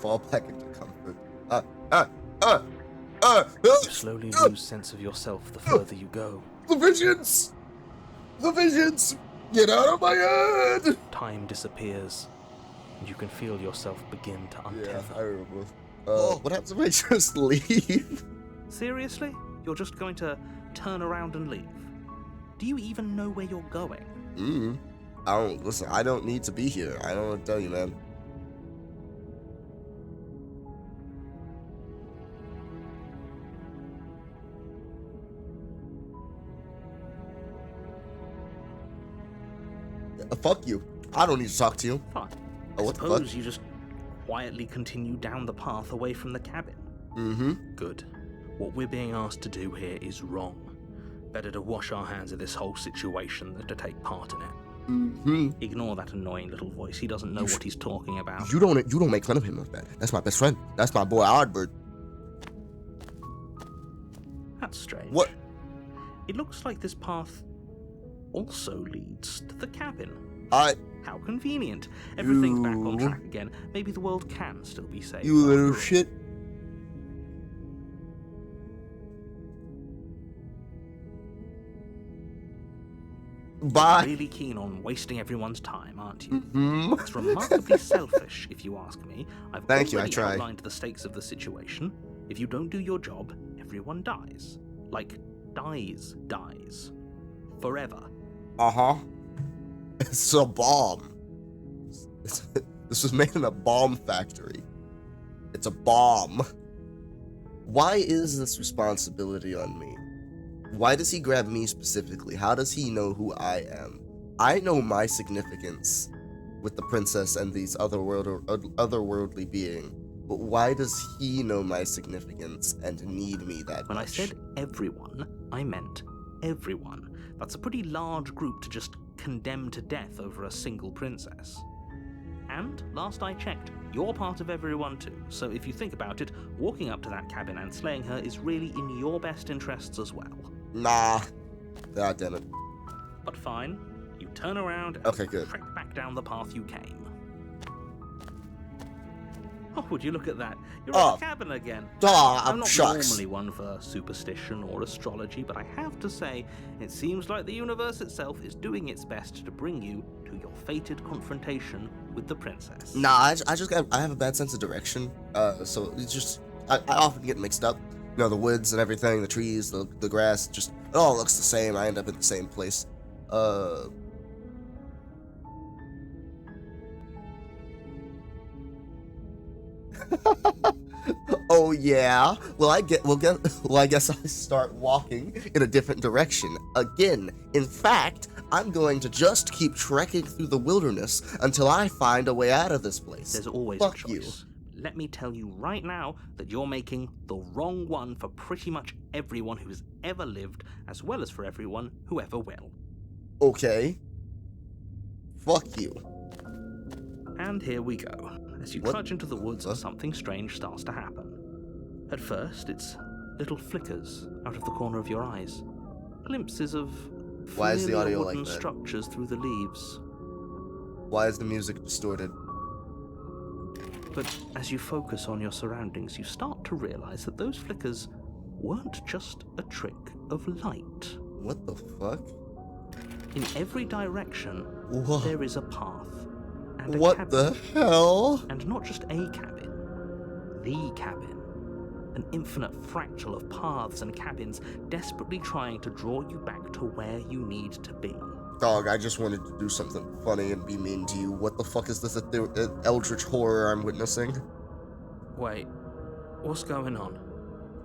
Fall back into comfort. Uh, uh, uh, uh, You slowly lose sense of yourself the further you go. the visions! The visions! Get out of my head! Time disappears, and you can feel yourself begin to Yeah, I untether. remember. What happens if I just leave? Seriously? You're just going to turn around and leave? Do you even know where you're going? Listen, I don't need to be here. I don't know what to tell you, man. Fuck you. I don't need to talk to you. Fine. Oh, I what the fuck? suppose you just quietly continue down the path away from the cabin. Good. What we're being asked to do here is wrong. Better to wash our hands of this whole situation than to take part in it. Ignore that annoying little voice. He doesn't know what he's talking about. You don't make fun of him like that. That's my best friend. That's my boy Ardbird. That's strange. What? It looks like this path also leads to the cabin. How convenient. Everything's back on track again. Maybe the world can still be saved. You little shit. Bye. Really keen on wasting everyone's time, aren't you? It's remarkably selfish, if you ask me. I've already outlined the stakes of the situation. If you don't do your job, everyone dies. Like, dies. Forever. It's a bomb. This was made in a bomb factory. It's a bomb. Why is this responsibility on me? Why does he grab me specifically? How does he know who I am? I know my significance with the princess and these otherworldly being, but why does he know my significance and need me that When much? I said everyone, I meant everyone. That's a pretty large group to just condemn to death over a single princess. And, last I checked, you're part of everyone too, so if you think about it, walking up to that cabin and slaying her is really in your best interests as well. Nah. God damn it. But fine, you turn around and trek back down the path you came. Oh, would you look at that? You're in the cabin again. I'm not normally one for superstition or astrology, but I have to say, it seems like the universe itself is doing its best to bring you to your fated confrontation with the princess. Nah, I have a bad sense of direction. So it's just, I often get mixed up. You know, the woods and everything, the trees, the grass, just, it all looks the same. I end up in the same place. Oh yeah. Well, I guess I start walking in a different direction again. In fact, I'm going to just keep trekking through the wilderness until I find a way out of this place. There's always a choice. Let me tell you right now that you're making the wrong one for pretty much everyone who's ever lived, as well as for everyone who ever will. Okay. Fuck you. And here we go. As you trudge into the woods, something strange starts to happen. At first, it's little flickers out of the corner of your eyes. Glimpses of familiar wooden structures through the leaves. Why is the music distorted? But as you focus on your surroundings, you start to realize that those flickers weren't just a trick of light. What the fuck? In every direction, there is a path. And what cabin. The hell? And not just a cabin. The cabin. An infinite fractal of paths and cabins desperately trying to draw you back to where you need to be. Dog, I just wanted to do something funny and be mean to you. What the fuck is this eldritch horror I'm witnessing? Wait, what's going on?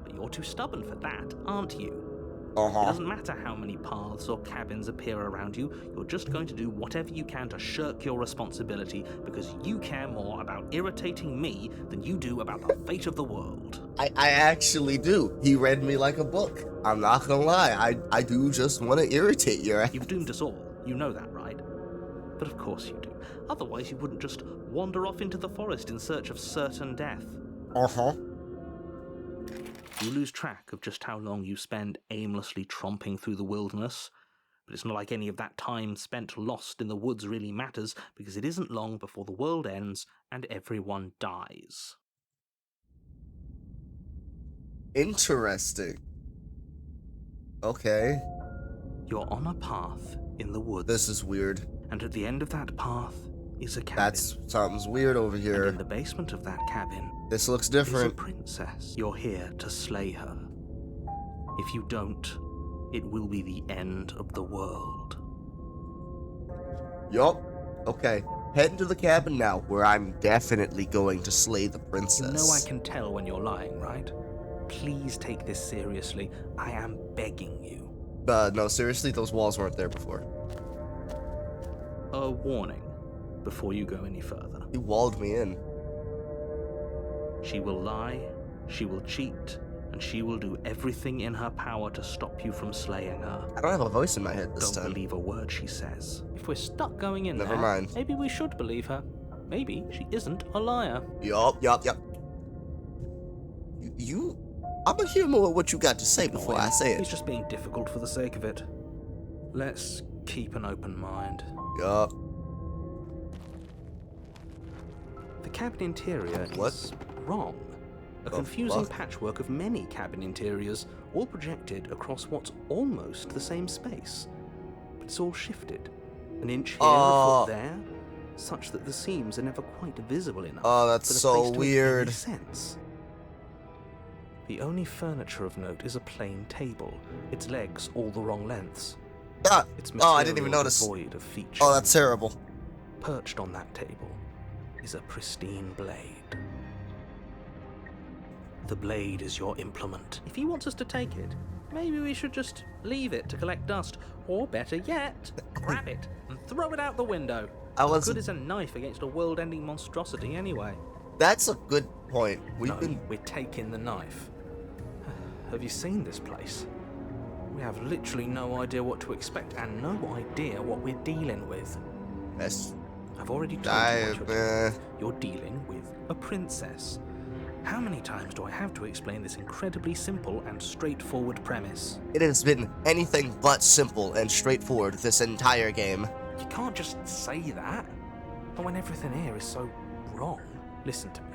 But you're too stubborn for that, aren't you? It doesn't matter how many paths or cabins appear around you, you're just going to do whatever you can to shirk your responsibility because you care more about irritating me than you do about the fate of the world. I actually do. He read me like a book. I'm not gonna lie, I do just want to irritate your ass. You've doomed us all. You know that, right? But of course you do. Otherwise you wouldn't just wander off into the forest in search of certain death. You lose track of just how long you spend aimlessly tromping through the wilderness, But it's not like any of that time spent lost in the woods really matters, because it isn't long before the world ends and everyone dies. Interesting. Okay. You're on a path in the woods. This is weird. And at the end of that path is a cabin. That's something's weird over here. And in the basement of that cabin, this looks is different. a princess. You're here to slay her. If you don't, it will be the end of the world. Yup. Okay. Heading to the cabin now, where I'm definitely going to slay the princess. You know I can tell when you're lying, right? Please take this seriously. I am begging you. No, seriously, those walls weren't there before. A warning before you go any further. You walled me in. She will lie, she will cheat, and she will do everything in her power to stop you from slaying her. I don't have a voice in my head this Don't time. believe a word she says. If we're stuck going in Never there, mind. maybe we should believe her. Maybe she isn't a liar. Yup. I'm gonna hear more of what you got to say before I say He's it. just being difficult for the sake of it. Let's keep an open mind. Yup. The cabin interior What? is wrong. A confusing patchwork of many cabin interiors, all projected across what's almost the same space. But it's all shifted. An inch here, a foot there, such that the seams are never quite visible enough Oh, that's for the so space to weird. make any sense. The only furniture of note is a plain table, its legs all the wrong lengths. Its I didn't even material notice. devoid of features. Oh, that's terrible. Perched on that table is a pristine blade. The blade is your implement. If he wants us to take it, maybe we should just leave it to collect dust. Or better yet, grab it and throw it out the window. What good is a knife against a world-ending monstrosity anyway? That's a good point. We're taking the knife. Have you seen this place? We have literally no idea what to expect and no idea what we're dealing with. Yes. I've already told you what you're doing. You're dealing with a princess. How many times do I have to explain this incredibly simple and straightforward premise? It has been anything but simple and straightforward this entire game. You can't just say that. But when everything here is so wrong, listen to me.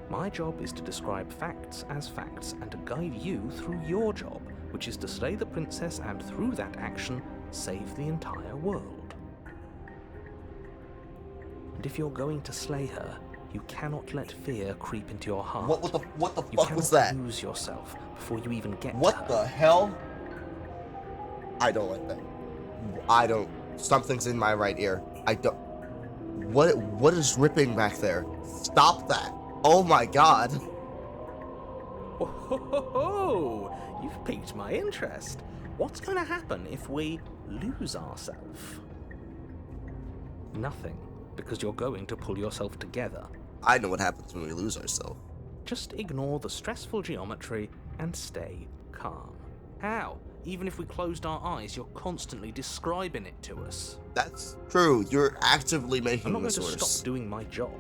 My job is to describe facts as facts and to guide you through your job, which is to slay the princess and through that action, save the entire world. And if you're going to slay her, you cannot let fear creep into your heart. What the You fuck was that? cannot lose yourself before you even get to What her. the hell? I don't like that. I don't. Something's in my right ear. I don't. What is ripping back there? Stop that. Oh my god. Oh, you've piqued my interest. What's going to happen if we lose ourselves? Nothing, because you're going to pull yourself together. I know what happens when we lose ourselves. Just ignore the stressful geometry and stay calm. How? Even if we closed our eyes, you're constantly describing it to us. That's true. You're actively making I'm not going this to worse. stop doing my job,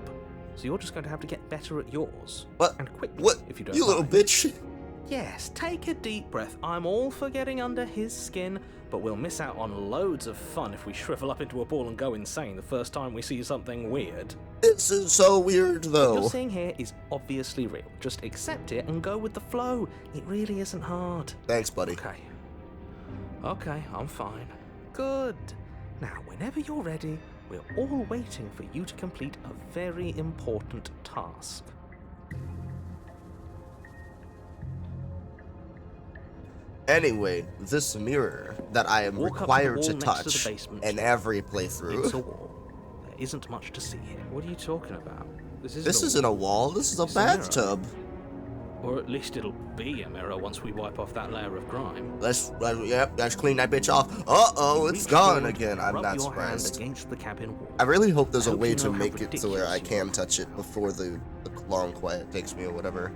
so you're just going to have to get better at yours. What? And quickly, What? if you don't You little mind. bitch. Yes, take a deep breath. I'm all for getting under his skin, but we'll miss out on loads of fun if we shrivel up into a ball and go insane the first time we see something weird. This is so weird, What though. you're seeing here is obviously real. Just accept it and go with the flow. It really isn't hard. Thanks, buddy. Okay, I'm fine. Good. Now, whenever you're ready, we're all waiting for you to complete a very important task. Anyway, this mirror that I am Walk up to the required wall to next to the touch basement. in every It's a playthrough. wall. There isn't much to see here. What are you talking about? This isn't a wall, this is a It's a mirror. bathtub. Or at least it'll be a mirror once we wipe off that layer of grime. Let's clean that bitch off. Uh-oh, it's Reach gone forward, again. I'm rub not your hand surprised. against the cabin wall. I really hope there's I a hope way you to know how make it to where I ridiculous can you touch it before the long quiet takes me or whatever.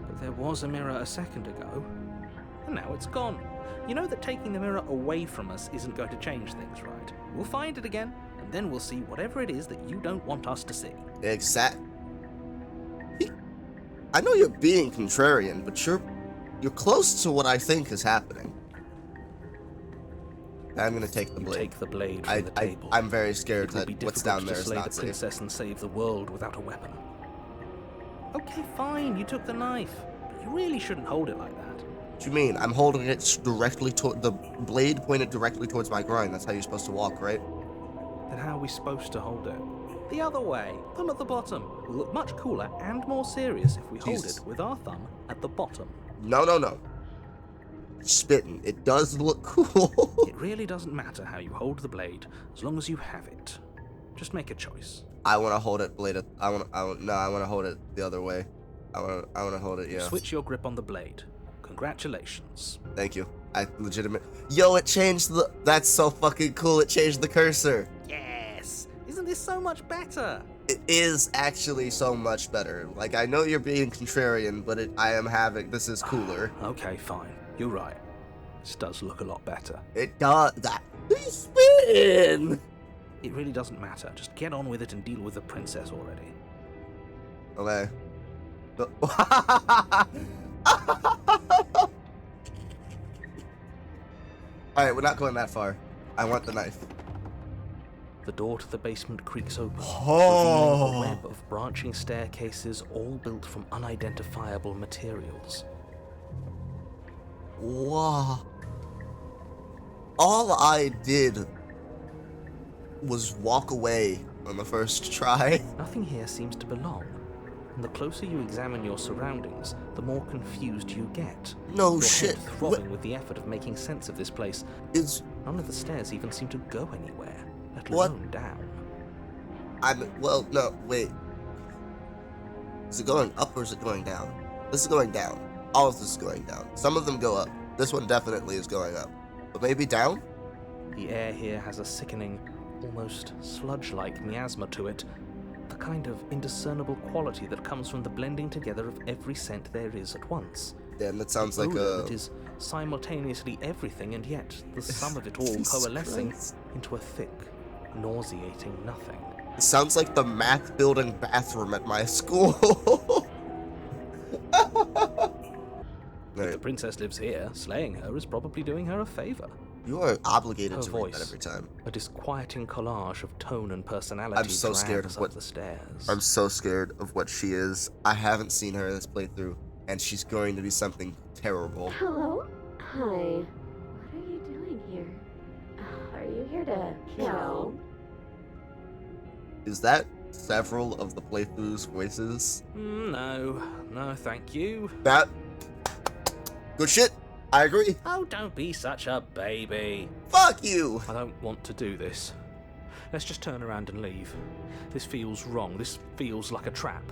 But there was a mirror a second ago, and now it's gone. You know that taking the mirror away from us isn't going to change things, right? We'll find it again, and then we'll see whatever it is that you don't want us to see. Exact. I know you're being contrarian, but you're close to what I think is happening. I'm gonna take the You blade. take the blade from the table. I'm very scared It will that be what's difficult down there to is slay not the safe. princess and save the world without a weapon. Okay, fine, you took the knife, but you really shouldn't hold it like that. What do you mean? I'm holding it directly toward the blade pointed directly towards my groin. That's how you're supposed to walk, right? Then how are we supposed to hold it? The other way, thumb at the bottom. Will look much cooler and more serious if we hold Jesus. it with our thumb at the bottom. No. Spitting. It does look cool. It really doesn't matter how you hold the blade, as long as you have it. Just make a choice. I want to hold it blade. I want to hold it the other way. I want to hold it. Yeah. Switch your grip on the blade. Congratulations. Thank you. I legitimate. Yo, it changed the. That's so fucking cool. It changed the cursor. Yes! Isn't this so much better? It is actually so much better. Like, I know you're being contrarian, but this is cooler. Okay, fine. You're right. This does look a lot better. It does. That. Spin! It really doesn't matter. Just get on with it and deal with the princess already. Okay. Alright, we're not going that far. I want the knife. The door to the basement creaks open, Oh. revealing a web of branching staircases all built from unidentifiable materials. Wow. All I did was walk away on the first try. Nothing here seems to belong, and the closer you examine your surroundings, the more confused you get. No Your shit. head throbbing with the effort of making sense of this place. Is None of the stairs even seem to go anywhere, let What? alone down. no, wait. Is it going up or is it going down? This is going down. All of this is going down. Some of them go up. This one definitely is going up. But maybe down? The air here has a sickening, almost sludge-like miasma to it, the kind of indiscernible quality that comes from the blending together of every scent there is at once. Damn, that sounds like Odor a... that is simultaneously everything and yet the sum of it all Jesus coalescing Christ. into a thick, nauseating nothing. It sounds like the math building bathroom at my school. If the princess lives here, slaying her is probably doing her a favor. You are obligated Her to read voice, that every time. a disquieting collage of tone and personality, I'm so scared drags of what- up the stairs. I'm so scared of what she is. I haven't seen her in this playthrough, and she's going to be something terrible. Hello? Hi. What are you doing here? Are you here to kill? Is that several of the playthrough's voices? No, thank you. That... Good shit. I agree. Oh, don't be such a baby. Fuck you. I don't want to do this. Let's just turn around and leave. This feels wrong. This feels like a trap.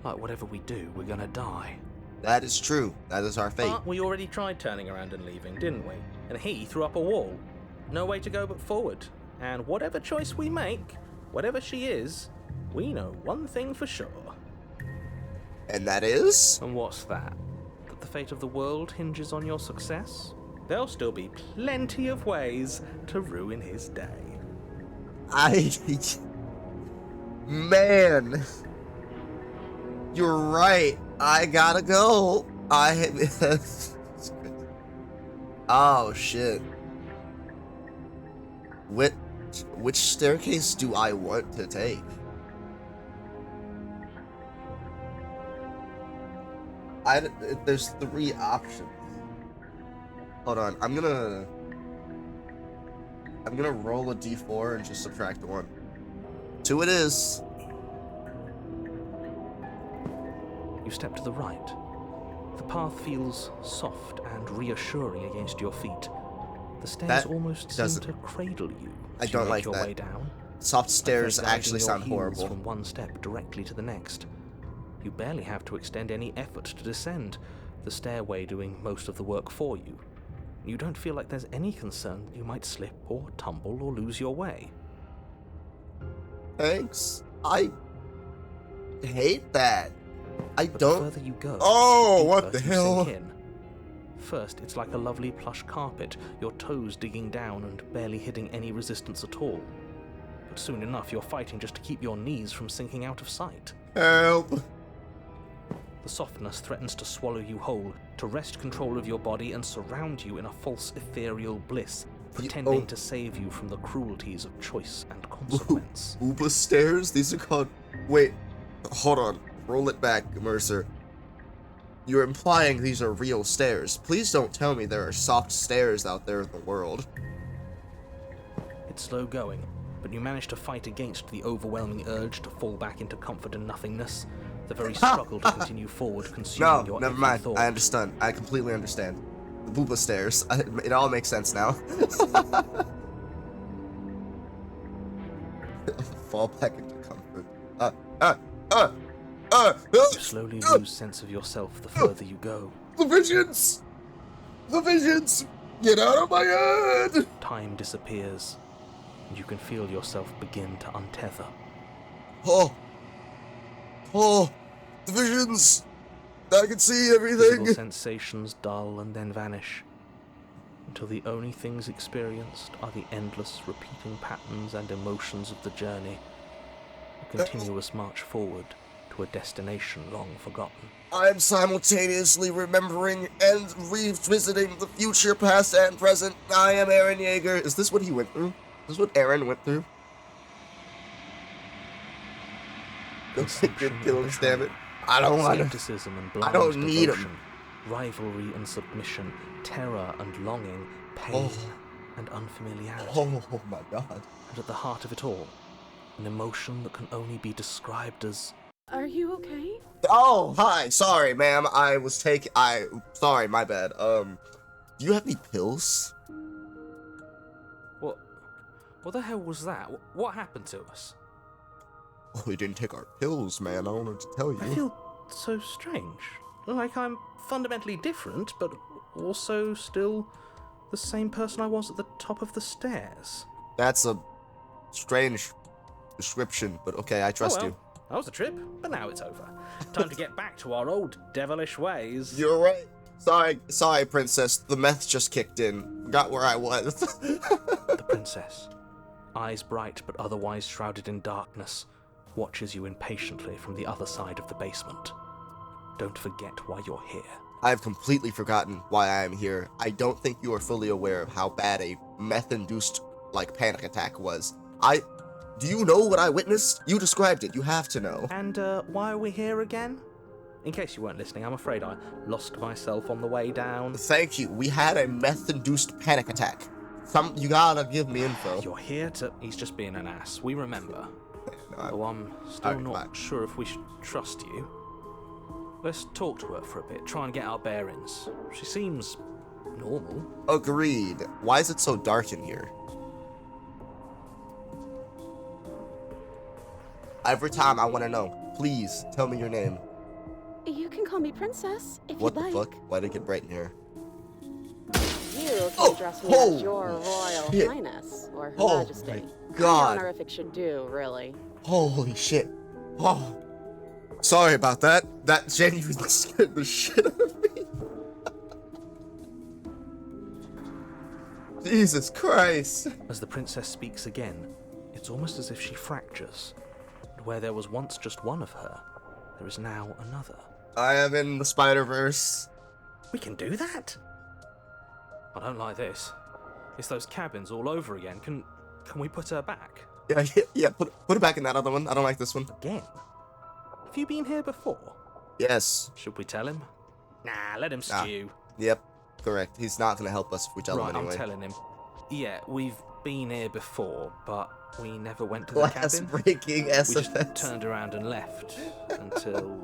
Like whatever we do, we're gonna die. That is true. That is our fate. But we already tried turning around and leaving, didn't we? And he threw up a wall. No way to go but forward. And whatever choice we make, whatever she is, we know one thing for sure. And that is? And what's that? That the fate of the world hinges on your success? There'll still be plenty of ways to ruin his day. Man. You're right. I gotta go. Oh, shit. Which staircase do I want to take? There's 3 options. Hold on, I'm gonna roll a d4 and just subtract 1. 2 it is. You step to the right. The path feels soft and reassuring against your feet. The stairs That almost seem doesn't- to cradle you I as you don't make like your that. way down. Soft stairs like they're actually guiding your sound heels horrible. From one step directly to the next. You barely have to extend any effort to descend, the stairway doing most of the work for you. You don't feel like there's any concern that you might slip or tumble or lose your way. Thanks. I hate that. I But don't. the further you go, Oh, deeper what the you hell? sink in. First, it's like a lovely plush carpet, your toes digging down and barely hitting any resistance at all. But soon enough, you're fighting just to keep your knees from sinking out of sight. Help. The softness threatens to swallow you whole, to wrest control of your body and surround you in a false ethereal bliss, pretending to save you from the cruelties of choice and consequence. Uba stairs? These are called... Wait, hold on. Roll it back, Mercer. You're implying these are real stairs. Please don't tell me there are soft stairs out there in the world. It's slow going, but you manage to fight against the overwhelming urge to fall back into comfort and nothingness. The very struggle to continue forward consuming your never every mind. thought. I understand. I completely understand. The Booba stairs. It all makes sense now. Fall back into comfort. You slowly lose sense of yourself the further you go. The visions! The visions! Get out of my head! Time disappears, and you can feel yourself begin to untether. Oh, the visions! I can see Physical everything! sensations dull and then vanish, until the only things experienced are the endless repeating patterns and emotions of the journey, a continuous march forward to a destination long forgotten. I am simultaneously remembering and revisiting the future, past, and present. I am Eren Yeager. Is this what he went through? Is this what Eren went through? Consumption Kill and him, damn it. betrayal, I don't want to. skepticism and blind I don't need devotion, him. rivalry and submission, terror and longing, pain and unfamiliarity. Oh my god. And at the heart of it all, an emotion that can only be described as... Are you okay? Oh, hi. Sorry, ma'am. Sorry, my bad. Do you have any pills? What the hell was that? What happened to us? Oh, we didn't take our pills, man. I don't know what to tell you. I feel so strange. Like I'm fundamentally different, but also still the same person I was at the top of the stairs. That's a strange description, but okay, I trust you. That was a trip, but now it's over. Time to get back to our old devilish ways. You're right. Sorry, princess. The meth just kicked in. Forgot where I was. The princess, eyes bright but otherwise shrouded in darkness, watches you impatiently from the other side of the basement. Don't forget why you're here. I've completely forgotten why I am here. I don't think you are fully aware of how bad a meth-induced, panic attack was. Do you know what I witnessed? You described it. You have to know. And, why are we here again? In case you weren't listening, I'm afraid I lost myself on the way down. Thank you. We had a meth-induced panic attack. You gotta give me info. You're here to... He's just being an ass. We remember. No, Though I'm still not sure if we should trust you. Let's talk to her for a bit, try and get our bearings. She seems normal. Agreed. Why is it so dark in here? Every time I want to know. Please, tell me your name. You can call me Princess, if What you'd the like. fuck? Why did it get bright in here? You can address me as your Royal shit. Highness, or Her Oh Majesty. my Any god. honorific should do, really. Holy shit. Oh. Sorry about that. That genuinely scared the shit out of me. Jesus Christ. As the princess speaks again, it's almost as if she fractures. And where there was once just one of her, there is now another. I am in the Spider-Verse. We can do that? I don't like this. It's those cabins all over again. Can we put her back? Yeah, put it back in that other one. I don't like this one. Again? Have you been here before? Yes. Should we tell him? Nah, let him Nah. stew. Yep. Correct. He's not gonna help us if we tell Right, him anyway. I'm telling him. Yeah, we've been here before, but we never went to the Glass cabin. breaking We just SFX. turned around and left until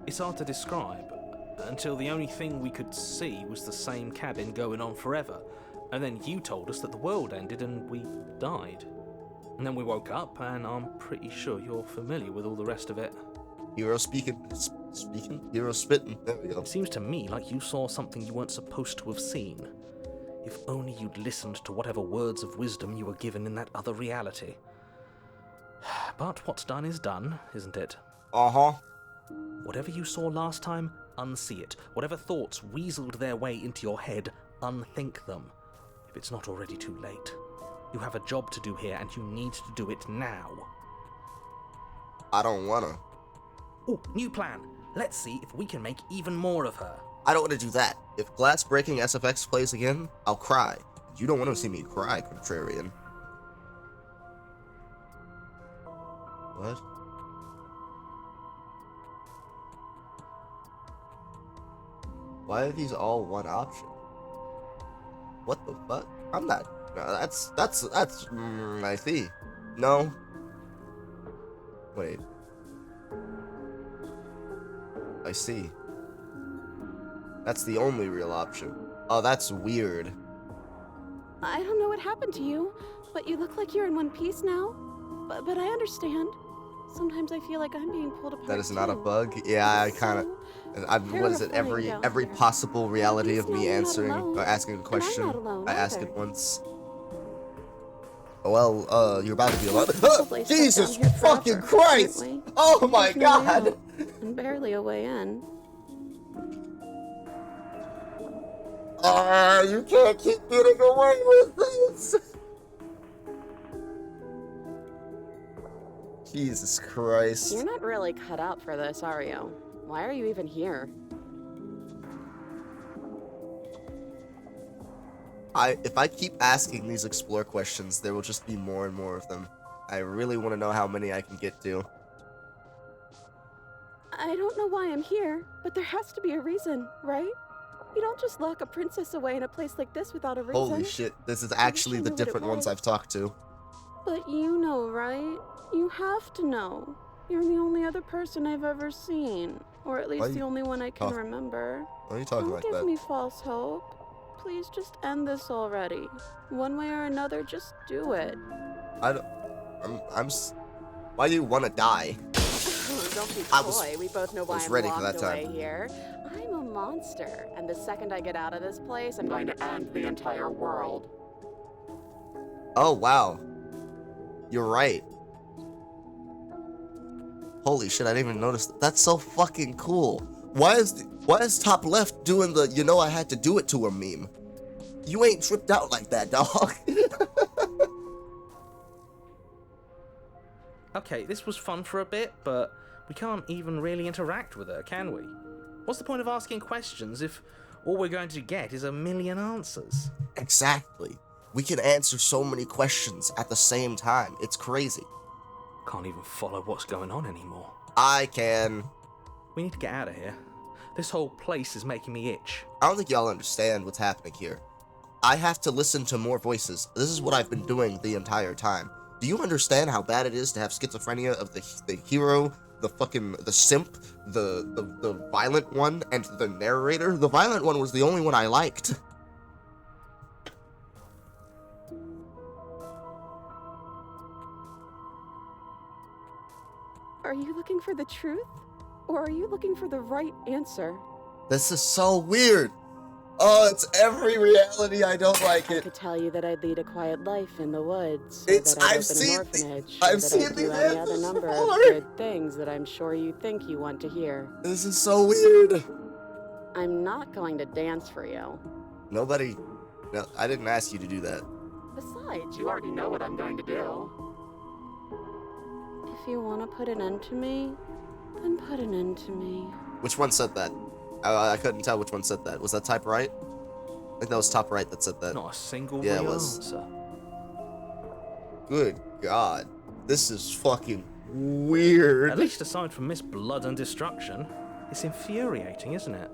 it's hard to describe. Until the only thing we could see was the same cabin going on forever, and then you told us that the world ended and we died. And then we woke up, and I'm pretty sure you're familiar with all the rest of it. Hero speaking. Hero spitting. There we go. It seems to me like you saw something you weren't supposed to have seen. If only you'd listened to whatever words of wisdom you were given in that other reality. But what's done is done, isn't it? Uh-huh. Whatever you saw last time, unsee it. Whatever thoughts weaseled their way into your head, unthink them. If it's not already too late. You have a job to do here, and you need to do it now. I don't wanna. Oh, new plan. Let's see if we can make even more of her. I don't want to do that. If glass breaking SFX plays again, I'll cry. You don't want to see me cry, contrarian. What? Why are these all one option? What the fuck? I'm not. No, that's. I see. No. Wait. I see. That's the only real option. Oh, that's weird. I don't know what happened to you, but you look like you're in one piece now. But I understand. Sometimes I feel like I'm being pulled apart. That is not a too. bug. Yeah, I kind of. What is it? terrifying Every down here. possible reality of At least me now you're not answering alone. or asking a And I'm question. not alone I ask either. it once. Well, you're about to be alone. Probably stuck Jesus down here fucking forever, Christ! aren't we? Oh my There's no way God! out, and barely a way in. You can't keep getting away with this. Jesus Christ. You're not really cut out for this, are you? Why are you even here? If I keep asking these explore questions, there will just be more and more of them. I really want to know how many I can get to. I don't know why I'm here, but there has to be a reason, right? You don't just lock a princess away in a place like this without a reason. Holy shit, this is actually I the knew what it different ones was. I've talked to. But you know, right? You have to know. You're the only other person I've ever seen. Or at Why least you the only one I can talk- remember. Why are you talking Don't like give that? me false hope. Please just end this already. One way or another, just do it. I don't. Why do you want to die? Don't be I was- coy. We both know why was I'm ready for locked that away time. here. I'm a monster, and the second I get out of this place, I'm going to end the entire world. Oh, wow. You're right. Holy shit, I didn't even notice that. That's so fucking cool. Why is top left doing the "you know I had to do it to him" meme? You ain't tripped out like that, dog. Okay, this was fun for a bit, but we can't even really interact with her, can we? What's the point of asking questions if all we're going to get is a million answers? Exactly. We can answer so many questions at the same time. It's crazy. Can't even follow what's going on anymore. I can. We need to get out of here. This whole place is making me itch. I don't think y'all understand what's happening here. I have to listen to more voices. This is what I've been doing the entire time. Do you understand how bad it is to have schizophrenia of the hero, the simp, the violent one, and the narrator? The violent one was the only one I liked. Are you looking for the truth? Or are you looking for the right answer? This is so weird. Oh, it's every reality. I don't like I it. could tell you that I'd lead a quiet life in the woods. It's- or that I'd I've open seen an the- orphanage. I've or that seen I'd do these any other answers number of before. good things that I'm sure you think you want to hear. This is so weird. I'm not going to dance for you. Nobody. No, I didn't ask you to do that. Besides, you already know what I'm going to do. If you want to put an end to me, then put an end to me. Which one said that? I couldn't tell which one said that. Was that type right? I think that was top right that said that. Not a single Yeah, it real was. answer. Good God. This is fucking weird. At least aside from Miss Blood and Destruction, it's infuriating, isn't it?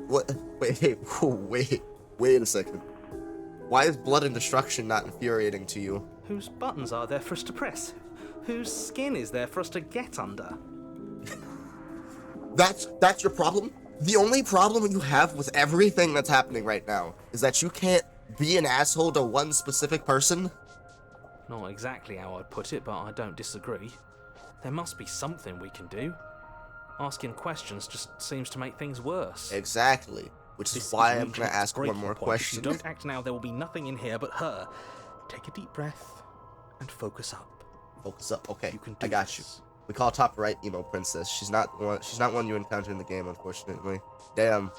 What? Wait a second. Why is blood and destruction not infuriating to you? Whose buttons are there for us to press? Whose skin is there for us to get under? That's your problem? The only problem you have with everything that's happening right now is that you can't be an asshole to one specific person? Not exactly how I'd put it, but I don't disagree. There must be something we can do. Asking questions just seems to make things worse. Exactly. Which is This why is I'm reaching gonna its ask one breaking more point. question. If you don't act now, there will be nothing in here but her. Take a deep breath and focus up. Focus up. Okay, You can do I got you. this. We call top right emo princess. She's not one you encounter in the game, unfortunately. Damn.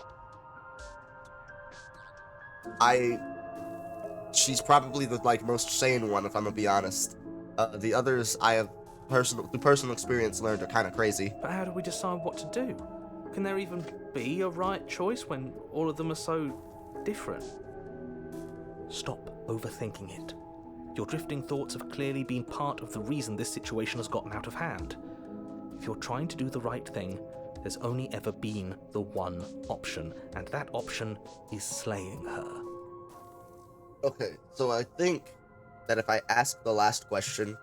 She's probably the most sane one, if I'm gonna be honest. The others I have personal experience learned are kind of crazy. But how do we decide what to do? Can there even be a right choice when all of them are so different? Stop overthinking it. Your drifting thoughts have clearly been part of the reason this situation has gotten out of hand. If you're trying to do the right thing, there's only ever been the one option, and that option is slaying her. Okay, so I think that if I ask the last question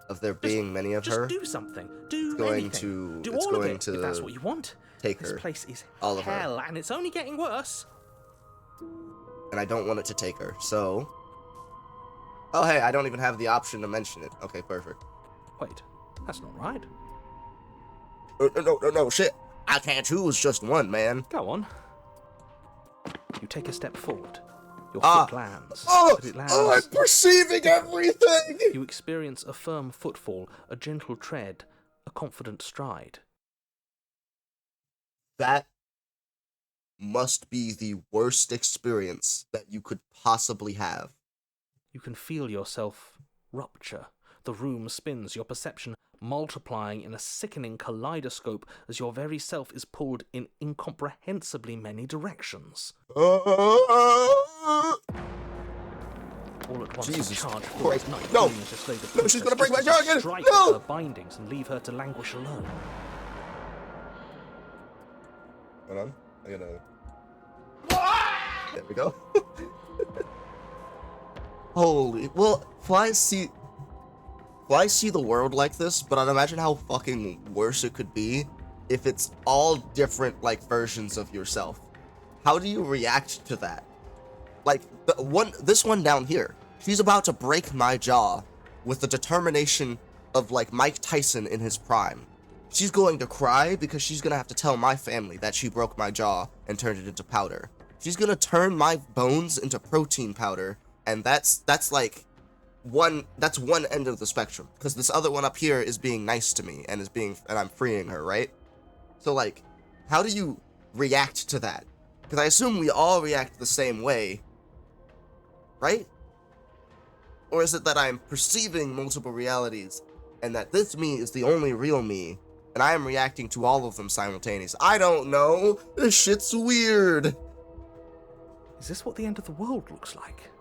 of there being many of her, just do something. Do going anything. to- do it's all of going it, to if that's what you want. take This her, place is all of her. hell, and it's only getting worse. and I don't want it to take her, so... Oh, hey, I don't even have the option to mention it. Okay, perfect. Wait, that's not right. No, shit. I can't choose just one, man. Go on. You take a step forward. Your Ah. foot lands. Oh, As it lands, I'm perceiving everything! you experience a firm footfall, a gentle tread, a confident stride. That must be the worst experience that you could possibly have. You can feel yourself rupture. The room spins, your perception multiplying in a sickening kaleidoscope as your very self is pulled in incomprehensibly many directions. All at once, Jesus a charge Christ. forwards, night No. gleams to slay the No, she's princess, gonna break just my as jaw you again. strike No. at her bindings and leave her to languish alone. Hold on. I gotta... There we go. Holy... Well, I see the world like this, but I'd imagine how fucking worse it could be if it's all different, like, versions of yourself. How do you react to that? Like, this one down here, she's about to break my jaw with the determination of, like, Mike Tyson in his prime. She's going to cry because she's gonna have to tell my family that she broke my jaw and turned it into powder. She's gonna turn my bones into protein powder, and that's like one end of the spectrum. Because this other one up here is being nice to me and I'm freeing her, right? So like, how do you react to that? Because I assume we all react the same way, right? Or is it that I'm perceiving multiple realities and that this me is the only real me and I am reacting to all of them simultaneously? I don't know. This shit's weird. Is this what the end of the world looks like?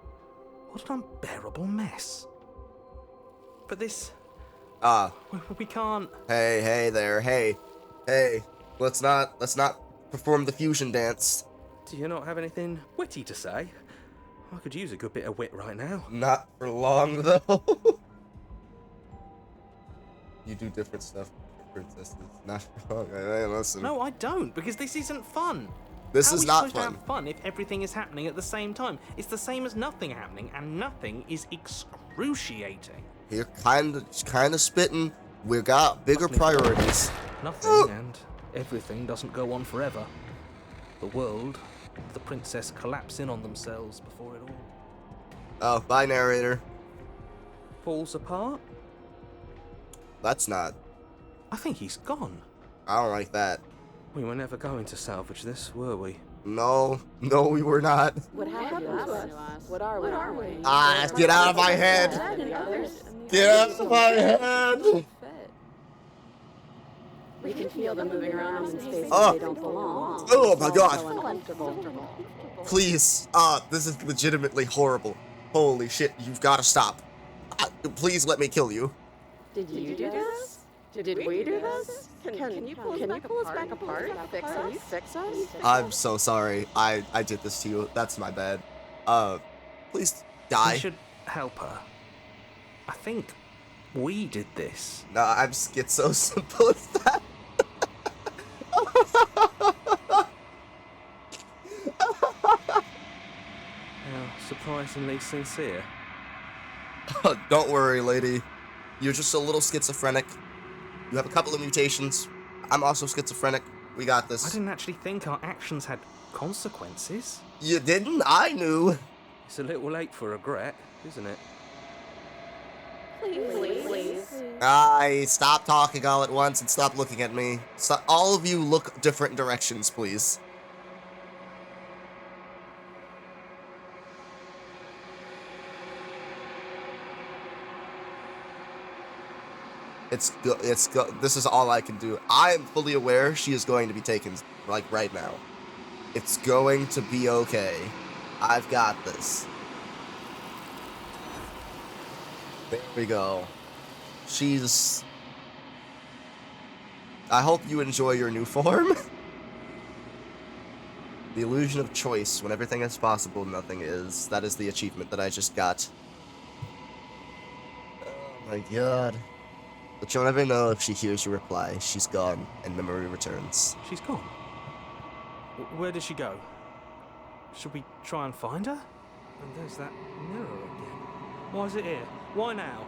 What an unbearable mess. But this... we can't... Hey there, hey. Let's not perform the fusion dance. Do you not have anything witty to say? I could use a good bit of wit right now. Not for long, though. You do different stuff for princesses. Not for long. Hey, listen. No, I don't, because this isn't fun. This How is are we not supposed to fun. have fun if everything is happening at the same time? It's the same as nothing happening, and nothing is excruciating. You're kind of spitting. We got bigger priorities. Nothing and everything doesn't go on forever. The world, the princess collapse in on themselves before it all Oh, bye, narrator. falls apart. That's not. I think he's gone. I don't like that. We were never going to salvage this, were we? No, we were not. What happened to us? What are we? Ah, get out of my head. Get out of my head. We can feel them moving around in space Oh. they don't belong. Oh my God. So uncomfortable. Please. This is legitimately horrible. Holy shit, you've got to stop. Please let me kill you. Did you do this? Did we do this? Can you pull us back apart? Fix us? I'm so sorry. I did this to you. That's my bad. Please We die. should help her. I think we did this. No, I'm it's so simple as that. How surprisingly sincere. Don't worry, lady. You're just a little schizophrenic. You have a couple of mutations. I'm also schizophrenic. We got I this. didn't actually think our actions had consequences. You didn't? I knew. It's a little late for regret, isn't it? Please. Stop talking all at once and stop looking at me. All of you look different directions, please. This is all I can do. I am fully aware she is going to be taken, like, right now. It's going to be okay. I've got this. There we go. I hope you enjoy your new form. The illusion of choice. When everything is possible, nothing is. That is the achievement that I just got. Oh my god. But you'll never know if she hears your reply. She's gone, and memory returns. She's gone? Where did she go? Should we try and find her? And there's that mirror again. Why is it here? Why now?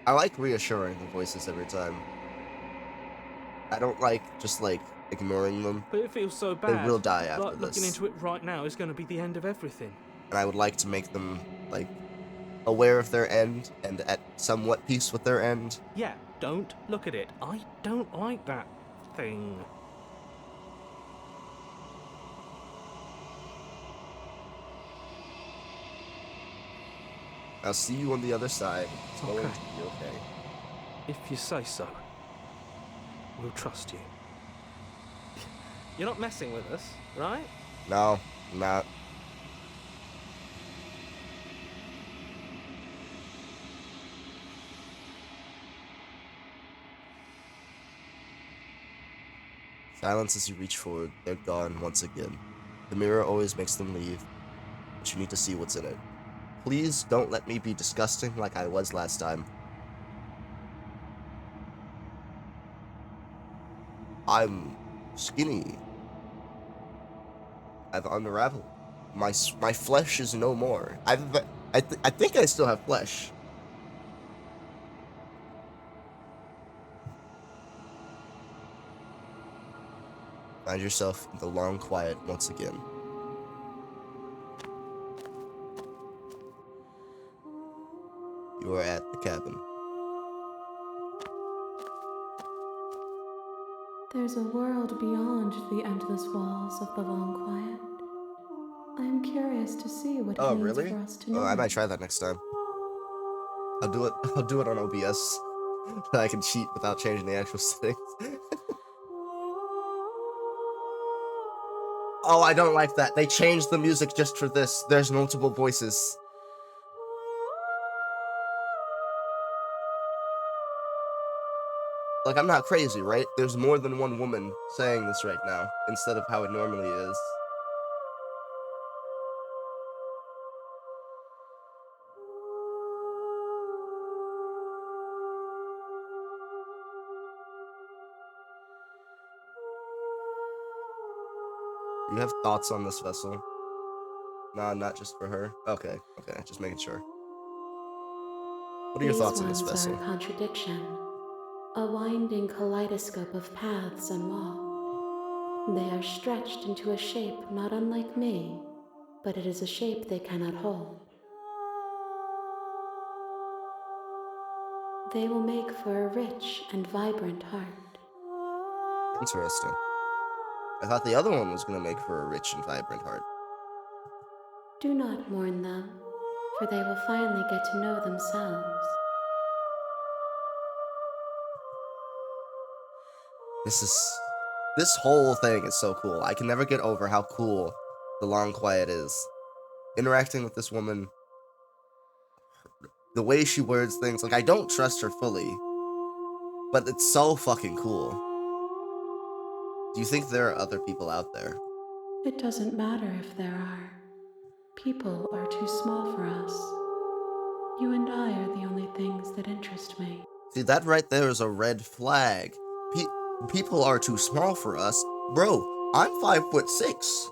I like reassuring the voices every time. I don't like just, like, ignoring them. But it feels so bad. They will die after like, this. Looking into it right now is going to be the end of everything. And I would like to make them, like, aware of their end and at somewhat peace with their end. Yeah, don't look at it. I don't like that thing. I'll see you on the other side. It's going to Okay. be okay. If you say so, we'll trust you. You're not messing with us, right? No, I'm not. Silence as you reach forward. They're gone once again. The mirror always makes them leave, but you need to see what's in it. Please don't let me be disgusting like I was last time. I'm skinny. I've unraveled. My flesh is no more. I think I still have flesh. Find yourself in the long quiet once again. You are at the cabin. There's a world beyond the endless walls of the long quiet. I'm curious to see what it means Really? for us to know. Oh, I might try that next time. I'll do it on OBS. I can cheat without changing the actual settings. Oh, I don't like that. They changed the music just for this. There's multiple voices. Like, I'm not crazy, right? There's more than one woman saying this right now, instead of how it normally is. You have thoughts on this vessel? No, not just for her. Okay, just making sure. What are your thoughts on this These vessel? ones are a contradiction, a winding kaleidoscope of paths and walk. They are stretched into a shape not unlike me, but it is a shape they cannot hold. They will make for a rich and vibrant heart. Interesting. I thought the other one was going to make for a rich and vibrant heart. Do not mourn them, for they will finally get to know themselves. This whole thing is so cool. I can never get over how cool the long quiet is. Interacting with this woman, the way she words things, like, I don't trust her fully, but it's so fucking cool. Do you think there are other people out there? It doesn't matter if there are. People are too small for us. You and I are the only things that interest me. See, that right there is a red flag. People are too small for us. Bro, I'm 5'6".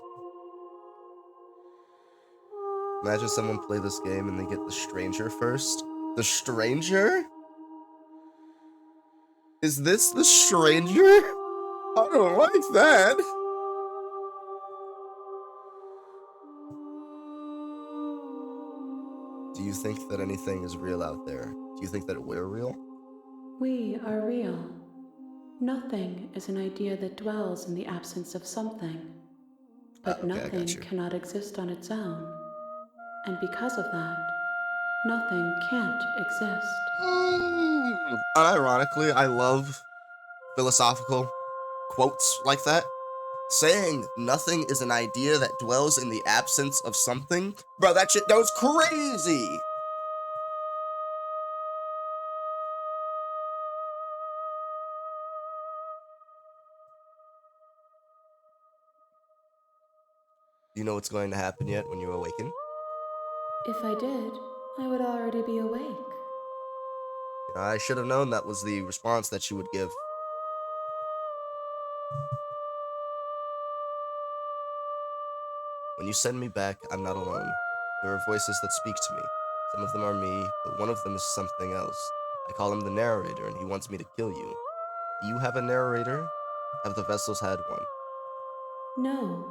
Imagine someone play this game and they get the stranger first. The stranger? Is this the stranger? I don't like that. Do you think that anything is real out there? Do you think that we're real? We are real. Nothing is an idea that dwells in the absence of something. But Okay, I got nothing you. cannot exist on its own. And because of that, nothing can't exist. Unironically, I love philosophical quotes like that. Saying nothing is an idea that dwells in the absence of something. Bro, that shit goes crazy! Do you know what's going to happen yet when you awaken? If I did, I would already be awake. I should have known that was the response that you would give. When you send me back, I'm not alone. There are voices that speak to me. Some of them are me, but one of them is something else. I call him the narrator, and he wants me to kill you. Do you have a narrator? Have the vessels had one? No,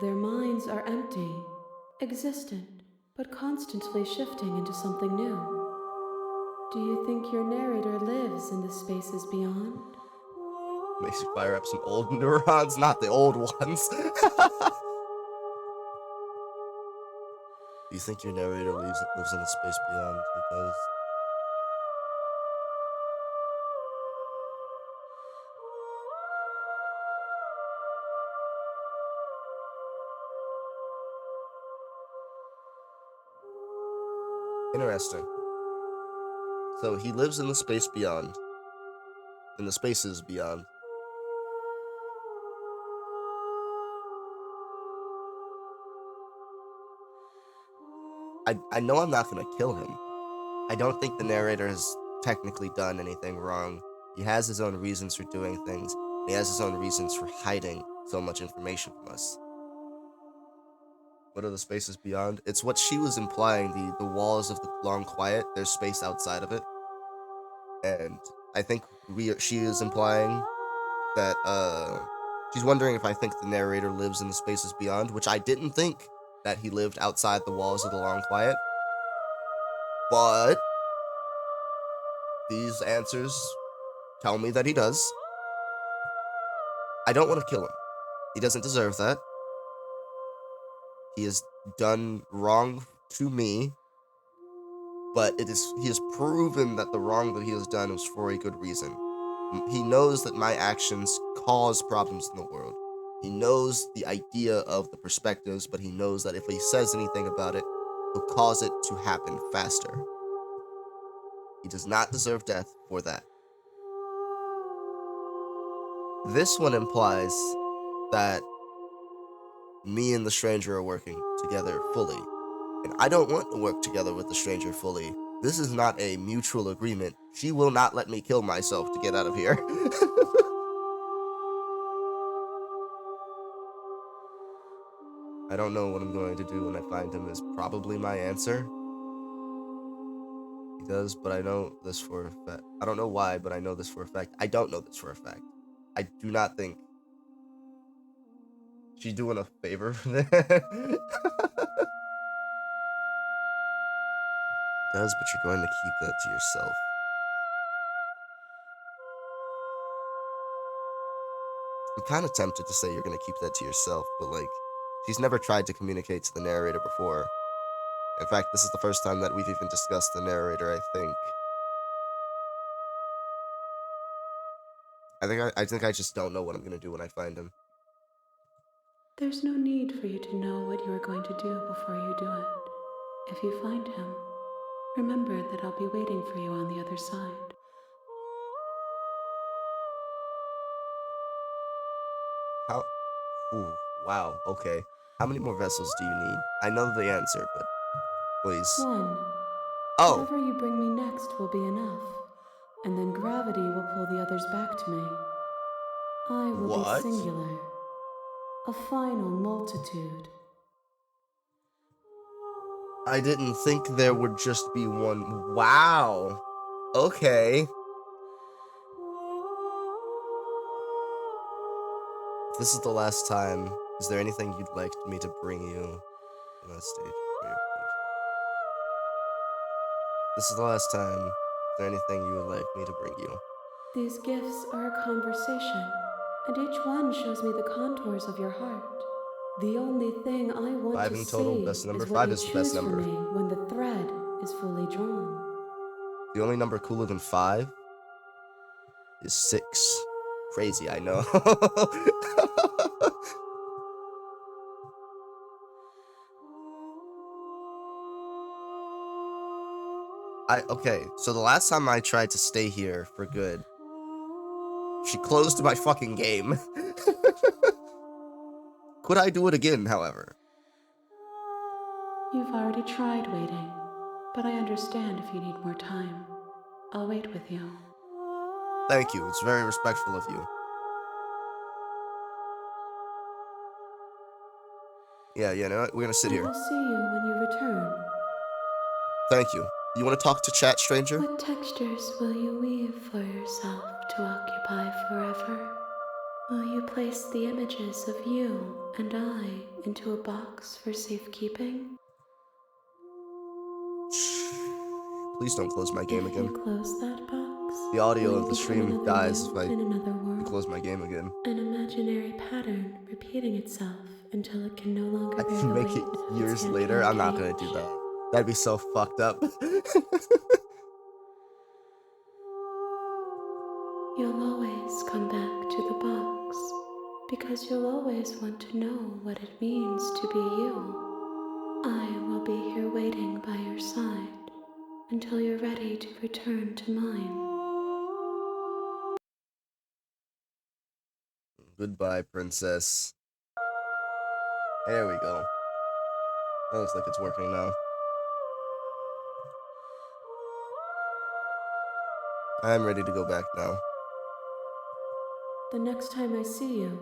their minds are empty, existent, but constantly shifting into something new. Do you think your narrator lives in the spaces beyond? Makes you fire up some old neurons, not the old ones. Do you think your narrator lives in the space beyond? It does. Interesting. So he lives in the space beyond. In the spaces beyond. I know I'm not going to kill him. I don't think the narrator has technically done anything wrong. He has his own reasons for doing things. He has his own reasons for hiding so much information from us. What are the spaces beyond? It's what she was implying, the walls of the long quiet, there's space outside of it. And I think she is implying that she's wondering if I think the narrator lives in the spaces beyond, which I didn't think that he lived outside the walls of the long quiet. But these answers tell me that he does. I don't want to kill him. He doesn't deserve that. He has done wrong to me, but he has proven that the wrong that he has done was for a good reason. He knows that my actions cause problems in the world. He knows the idea of the perspectives, but he knows that if he says anything about it, he'll cause it to happen faster. He does not deserve death for that. This one implies that me and the stranger are working together fully. And I don't want to work together with the stranger fully. This is not a mutual agreement. She will not let me kill myself to get out of here. I don't know what I'm going to do when I find him is probably my answer. He does, but I know this for a fact. I don't know why, but I know this for a fact. I don't know this for a fact. I do not think she's doing a favor for that. Does, but you're going to keep that to yourself. I'm kind of tempted to say you're going to keep that to yourself, but like, she's never tried to communicate to the narrator before. In fact, this is the first time that we've even discussed the narrator, I think. I think I just don't know what I'm going to do when I find him. There's no need for you to know what you are going to do before you do it. If you find him, remember that I'll be waiting for you on the other side. How? Ooh, wow, okay. How many more vessels do you need? I know the answer, but please. One. Oh! Whatever you bring me next will be enough, and then gravity will pull the others back to me. I will be singular. A final multitude. I didn't think there would just be one. Wow. Okay. If this is the last time, is there anything you'd like me to bring you on that stage? This is the last time. Is there anything you would like me to bring you? These gifts are a conversation, and each one shows me the contours of your heart. The only thing I want 5 to in total, see best number. is 5 what you is the best choose for number. me when the thread is fully drawn. The only number cooler than 5 is 6. Crazy, I know. Okay, so the last time I tried to stay here for good, she closed my fucking game. Could I do it again, however? You've already tried waiting, but I understand if you need more time. I'll wait with you. Thank you, it's very respectful of you. Yeah, you know what? We're gonna sit I here. will see you when you return. Thank you. You wanna talk to chat, stranger? What textures will you weave for yourself to occupy forever? Will you place the images of you and I into a box for safekeeping? Please don't close my game If again. you close that box, The audio will of you the become stream another dies you if I in another world? close my game again. An imaginary pattern repeating itself until it can no longer I bear can the make weight it of its years later. I'm not gonna do cage. that. That'd be so fucked up. You'll always come back to the box because you'll always want to know what it means to be you. I will be here waiting by your side until you're ready to return to mine. Goodbye, princess. There we go. That looks like it's working now. I'm ready to go back now. The next time I see you,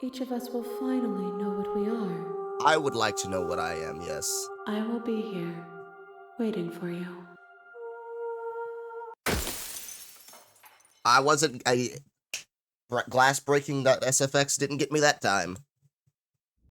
each of us will finally know what we are. I would like to know what I am, yes. I will be here, waiting for you. I wasn't... glass breaking.sfx didn't get me that time.